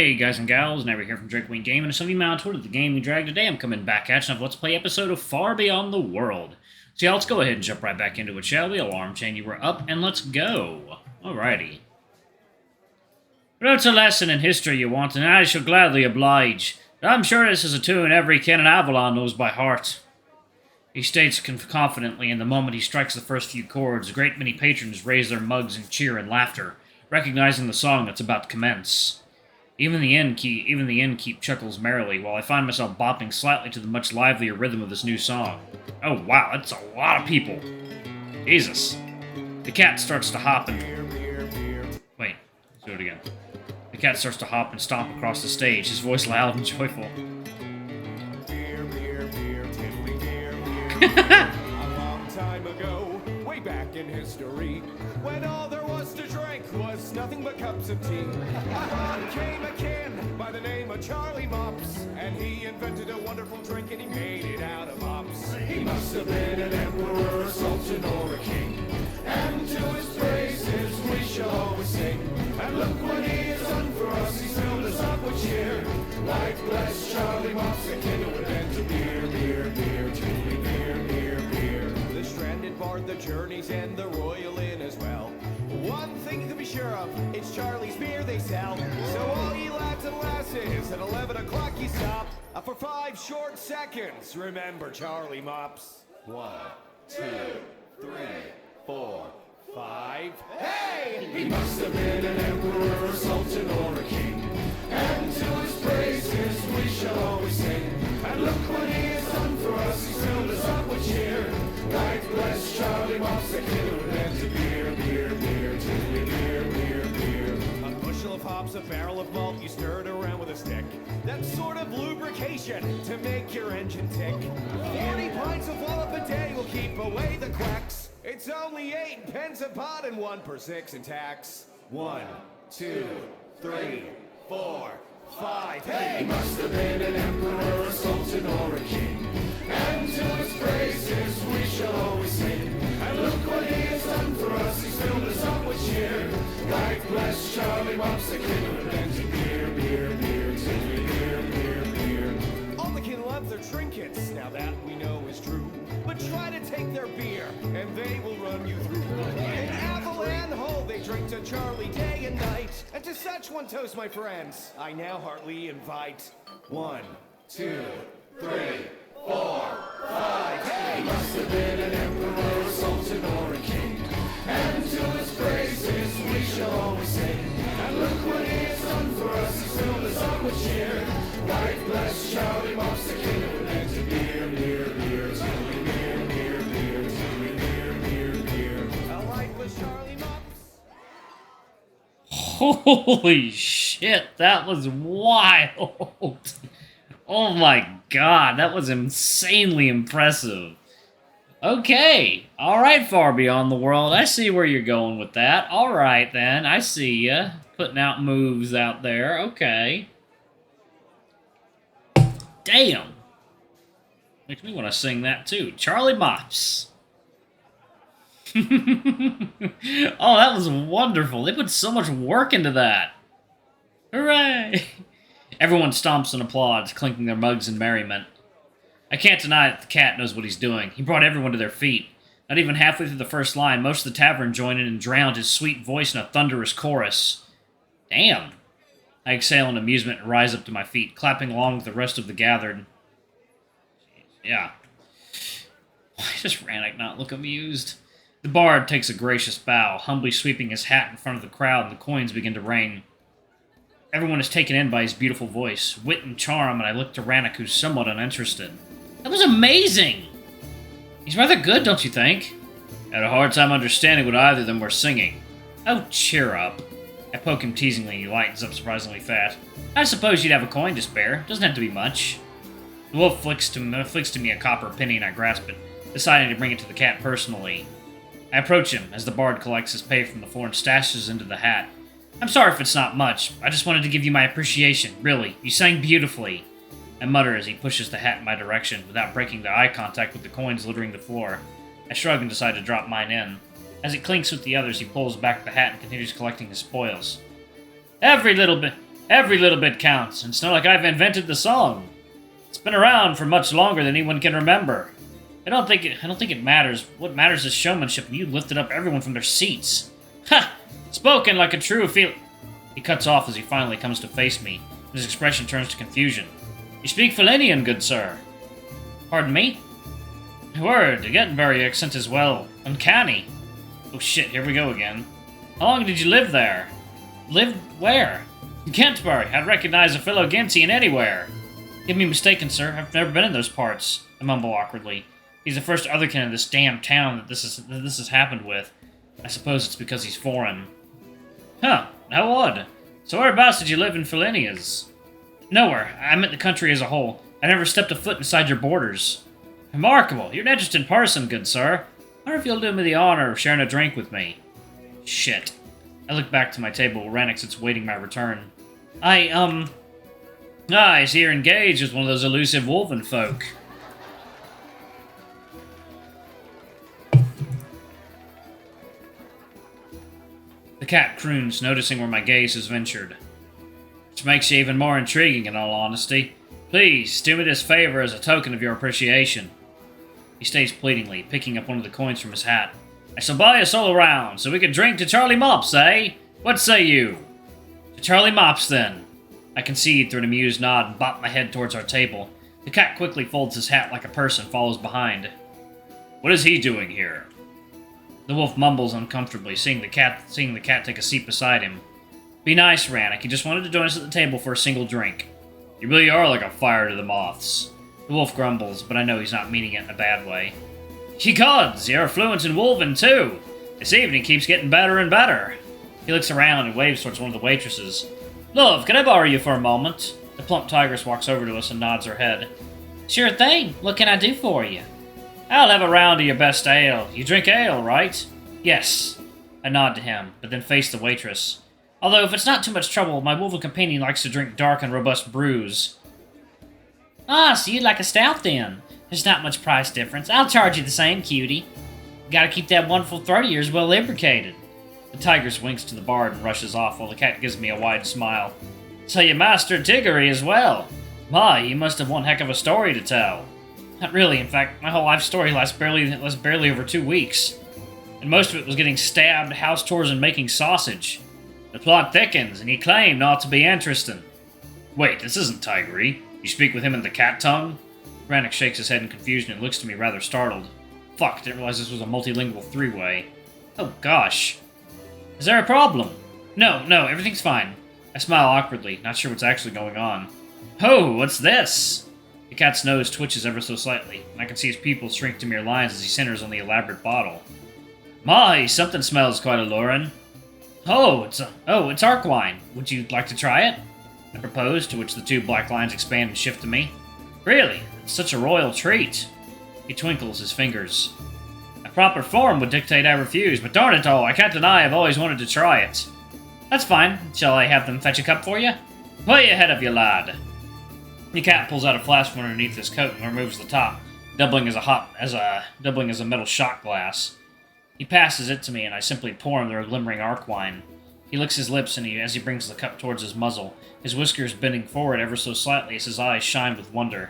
Hey guys and gals, Never here from Drakewing Game, and some of you out to the game we dragged today. I'm coming back at you with Let's Play episode of Far Beyond the World. So yeah, let's go ahead and jump right back into it, shall we? Alarm chain, you were up, and let's go. Alrighty. Wrote a lesson in history you want, and I shall gladly oblige. I'm sure this is a tune every kin in Avalon knows by heart. He states confidently, and the moment he strikes the first few chords, a great many patrons raise their mugs in cheer and laughter, recognizing the song that's about to commence. Even the innkeep chuckles merrily, while I find myself bopping slightly to the much livelier rhythm of this new song. Oh wow, that's a lot of people. Jesus. The cat starts to hop and... Wait, let's do it again. The cat starts to hop and stomp across the stage, his voice loud and joyful. A long time ago, way back in history, when all there was to drink was nothing but cups of tea, along came a king by the name of Charlie Mops, and he invented a wonderful drink and he made it out of hops. He must have been an emperor, a sultan, or a king, and to his praises we shall always sing. And look what he has done for us, he's filled us up with cheer. Like bless Charlie Mops, the king who invented beer, beer, beer, truly beer, beer, beer. The stranded bard, the journeys, and the royal inn as well. One thing to be sure of, it's Charlie's beer they sell. So all ye lads and lasses, at 11 o'clock you stop. For 5 short seconds, remember Charlie Mops. 1, 2, 3, 4, 5. Hey! He must have been an emperor, a sultan, or a king, and to his praises we shall always sing. And look what he has done for us, he's filled us up with cheer. Right bless Charlie Mops, the king who invented beer, beer, beer, truly beer, beer, beer. A bushel of hops, a barrel of malt, you stir it around with a stick. That's sort of lubrication to make your engine tick. 40 pints of wallop a day will keep away the quacks. It's only 8 pence a pot and 1 per 6 in tax. 1, 2, 3, 4, 5. Hey! He must have been an emperor, a sultan, or a king, and to his praises we shall always sing. And look what he has done for us, he's filled us up with cheer. Like bless Charlie Mops, the king who invented beer, beer, beer, truly beer, beer, beer. All the kin love their trinkets, now that we know is true. But try to take their beer, and they will run you through. In Avalon Hole, they drink to Charlie day and night. And to such one toast, my friends, I now heartily invite. 1, 2, 3, 4, 5. Hey! He must have been an emperor, a sultan, or a king, and to his praises we shall always sing. And look what he has done for us, he's filled us up with cheer. Right bless Charlie Mops, the king who invented beer, beer, beer, truly beer, beer, beer, truly beer, beer, beer. A light was Charlie Mops. Holy shit, that was wild. Oh my god, that was insanely impressive. Okay, alright, Far Beyond the World, I see where you're going with that. Alright then, I see ya. Putting out moves out there, okay. Damn. Makes me want to sing that too. Charlie Mops. Oh, that was wonderful. They put so much work into that. Hooray! Everyone stomps and applauds, clinking their mugs in merriment. I can't deny that the cat knows what he's doing. He brought everyone to their feet. Not even halfway through the first line, most of the tavern joined in and drowned his sweet voice in a thunderous chorus. Damn. I exhale in amusement and rise up to my feet, clapping along with the rest of the gathered. Yeah. Why does Rannoch not look amused? The bard takes a gracious bow, humbly sweeping his hat in front of the crowd, and the coins begin to rain. Everyone is taken in by his beautiful voice, wit and charm, and I look to Rannoch, who's somewhat uninterested. That was amazing! He's rather good, don't you think? I had a hard time understanding what either of them were singing. Oh, cheer up. I poke him teasingly, and he lightens up surprisingly fast. I suppose you'd have a coin to spare. Doesn't have to be much. The wolf flicks to me a copper penny, and I grasp it, deciding to bring it to the cat personally. I approach him, as the bard collects his pay from the floor and stashes into the hat. I'm sorry if it's not much. I just wanted to give you my appreciation, really. You sang beautifully. I mutter as he pushes the hat in my direction, without breaking the eye contact with the coins littering the floor. I shrug and decide to drop mine in. As it clinks with the others, he pulls back the hat and continues collecting his spoils. Every little Every little bit counts, and it's not like I've invented the song. It's been around for much longer than anyone can remember. I don't think it matters. What matters is showmanship, and you lifted up everyone from their seats. Ha! Spoken like a true feel. He cuts off as he finally comes to face me, and his expression turns to confusion. You speak Felinian, good sir. Pardon me? My word, the Gettenbury accent is, well, uncanny. Oh shit, here we go again. How long did you live there? Live where? In Canterbury. I'd recognize a fellow Gintian anywhere. You'd be mistaken, sir. I've never been in those parts. I mumble awkwardly. He's the first otherkin in this damn town that this has happened with. I suppose it's because he's foreign. Huh, how odd. So whereabouts did you live in Felinias? Nowhere. I meant the country as a whole. I never stepped a foot inside your borders. Remarkable. You're an interesting person, good sir. I wonder if you'll do me the honor of sharing a drink with me. Shit. I look back to my table where Rannoch sits waiting my return. I see you're engaged with one of those elusive wolven folk. The cat croons, noticing where my gaze has ventured. Which makes you even more intriguing, in all honesty. Please, do me this favor as a token of your appreciation. He stays pleadingly, picking up one of the coins from his hat. I shall buy us all around, so we can drink to Charlie Mops, eh? What say you? To Charlie Mops, then. I concede through an amused nod and bop my head towards our table. The cat quickly folds his hat like a purse and follows behind. What is he doing here? The wolf mumbles uncomfortably, seeing the cat take a seat beside him. Be nice, Rannoch. He just wanted to join us at the table for a single drink. You really are like a fire to the moths. The wolf grumbles, but I know he's not meaning it in a bad way. Ye gods, you're fluent in Wolven, too. This evening keeps getting better and better. He looks around and waves towards one of the waitresses. Love, can I borrow you for a moment? The plump tigress walks over to us and nods her head. Sure thing. What can I do for you? I'll have a round of your best ale. You drink ale, right? Yes. I nod to him, but then face the waitress. Although, if it's not too much trouble, my wolven companion likes to drink dark and robust brews. Ah, so you'd like a stout then? There's not much price difference. I'll charge you the same, cutie. Gotta keep that wonderful throat of yours well lubricated. The tigress winks to the bard and rushes off while the cat gives me a wide smile. So you mastered Tiggery as well. My, you must have one heck of a story to tell. Not really, in fact, my whole life story lasts barely over 2 weeks. And most of it was getting stabbed, house tours, and making sausage. The plot thickens, and you claim not to be interesting. Wait, this isn't Tiggery. You speak with him in the cat tongue? Rannoch shakes his head in confusion and looks to me rather startled. Fuck, didn't realize this was a multilingual three-way. Oh gosh. Is there a problem? No, everything's fine. I smile awkwardly, not sure what's actually going on. Oh, what's this? The cat's nose twitches ever so slightly, and I can see his pupils shrink to mere lines as he centers on the elaborate bottle. My, something smells quite alluring. Oh, it's Arc wine. Would you like to try it? I propose, to which the two black lines expand and shift to me. Really? It's such a royal treat. He twinkles his fingers. A proper form would dictate I refuse, but darn it all, I can't deny I've always wanted to try it. That's fine. Shall I have them fetch a cup for you? Way ahead of you, lad. The cat pulls out a flask from underneath his coat and removes the top, doubling as a metal shot glass. He passes it to me, and I simply pour him their glimmering arc wine. He licks his lips, and as he brings the cup towards his muzzle, his whiskers bending forward ever so slightly as his eyes shine with wonder.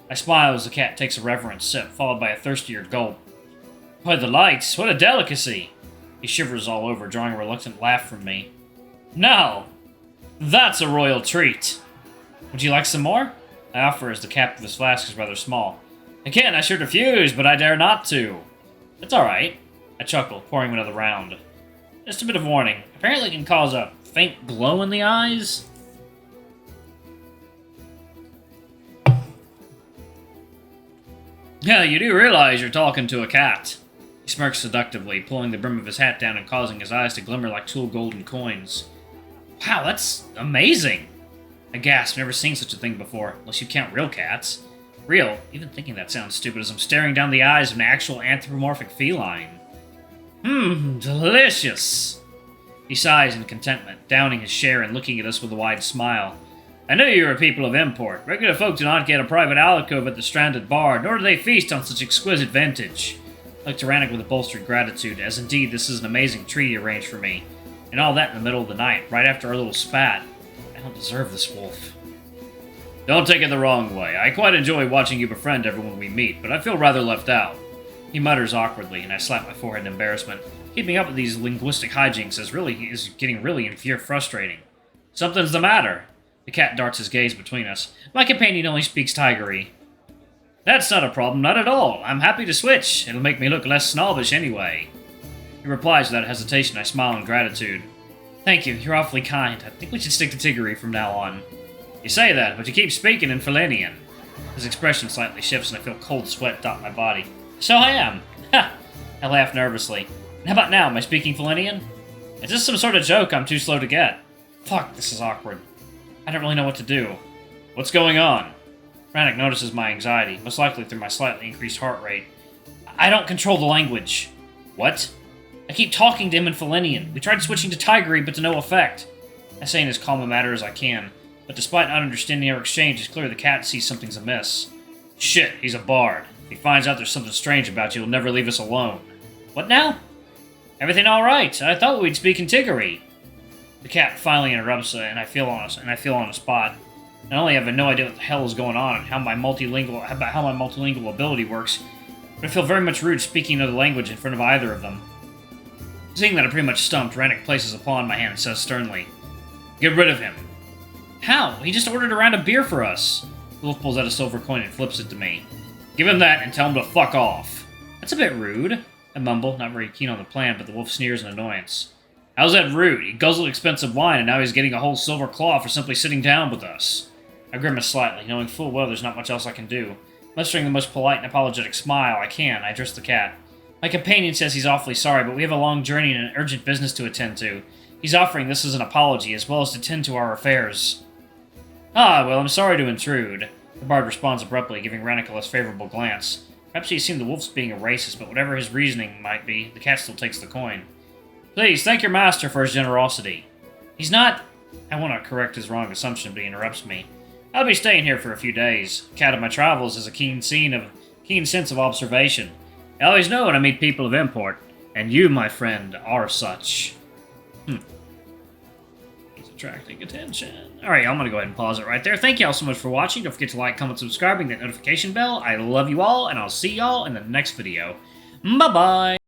I smile as the cat takes a reverent sip, followed by a thirstier gulp. By the lights, what a delicacy! He shivers all over, drawing a reluctant laugh from me. Now, that's a royal treat! Would you like some more? I offer as the cap of his flask is rather small. Again, I should refuse, but I dare not to. It's alright. I chuckle, pouring another round. Just a bit of warning. Apparently it can cause a faint glow in the eyes. Yeah, you do realize you're talking to a cat. He smirks seductively, pulling the brim of his hat down and causing his eyes to glimmer like 2 golden coins. Wow, that's amazing! I gasp, never seen such a thing before, unless you count real cats. Real? Even thinking that sounds stupid as I'm staring down the eyes of an actual anthropomorphic feline. Delicious! He sighs in contentment, downing his share and looking at us with a wide smile. I knew you were people of import. Regular folk do not get a private alcove at the stranded bar, nor do they feast on such exquisite vintage. I looked to Rannoch with a bolstered gratitude, as indeed this is an amazing treat he arranged for me. And all that in the middle of the night, right after our little spat. don't deserve this wolf. Don't take it the wrong way. I quite enjoy watching you befriend everyone we meet, but I feel rather left out. He mutters awkwardly, and I slap my forehead in embarrassment. Keeping up with these linguistic hijinks is getting really frustrating. Something's the matter. The cat darts his gaze between us. My companion only speaks tigery. That's not a problem, not at all. I'm happy to switch. It'll make me look less snobbish anyway. He replies without hesitation. I smile in gratitude. Thank you, you're awfully kind. I think we should stick to Tiggery from now on. You say that, but you keep speaking in Felinian. His expression slightly shifts and I feel cold sweat dot my body. So I am. Ha! I laugh nervously. How about now? Am I speaking Felinian? Is this some sort of joke I'm too slow to get? Fuck, this is awkward. I don't really know what to do. What's going on? Rannick notices my anxiety, most likely through my slightly increased heart rate. I don't control the language. What? I keep talking to him in Felinian. We tried switching to Tigery, but to no effect. I say in as calm a manner as I can, but despite not understanding our exchange, it's clear the cat sees something's amiss. Shit, he's a bard. If he finds out there's something strange about you, he'll never leave us alone. What now? Everything all right? I thought we'd speak in Tiggery. The cat finally interrupts, and I feel on the spot. Not only have I no idea what the hell is going on and how my multilingual ability works, but I feel very much rude speaking another language in front of either of them. Seeing that I'm pretty much stumped, Rannick places a paw in my hand and says sternly, "Get rid of him." How? He just ordered a round of beer for us. The wolf pulls out a silver coin and flips it to me. Give him that and tell him to fuck off. That's a bit rude. I mumble, not very keen on the plan, but the wolf sneers in annoyance. How's that rude? He guzzled expensive wine and now he's getting a whole silver claw for simply sitting down with us. I grimace slightly, knowing full well there's not much else I can do. Mustering the most polite and apologetic smile I can, I address the cat. My companion says he's awfully sorry, but we have a long journey and an urgent business to attend to. He's offering this as an apology, as well as to tend to our affairs. Ah, well, I'm sorry to intrude. The bard responds abruptly, giving Rannick a less favorable glance. Perhaps he's seen the wolf's being a racist, but whatever his reasoning might be, the cat still takes the coin. Please, thank your master for his generosity. He's not... I want to correct his wrong assumption, but he interrupts me. I'll be staying here for a few days. The cat of my travels has a keen sense of observation. I always know when I meet people of import, and you, my friend, are such. He's attracting attention. Alright, I'm going to go ahead and pause it right there. Thank you all so much for watching. Don't forget to like, comment, subscribe, and that notification bell. I love you all, and I'll see y'all in the next video. Bye-bye!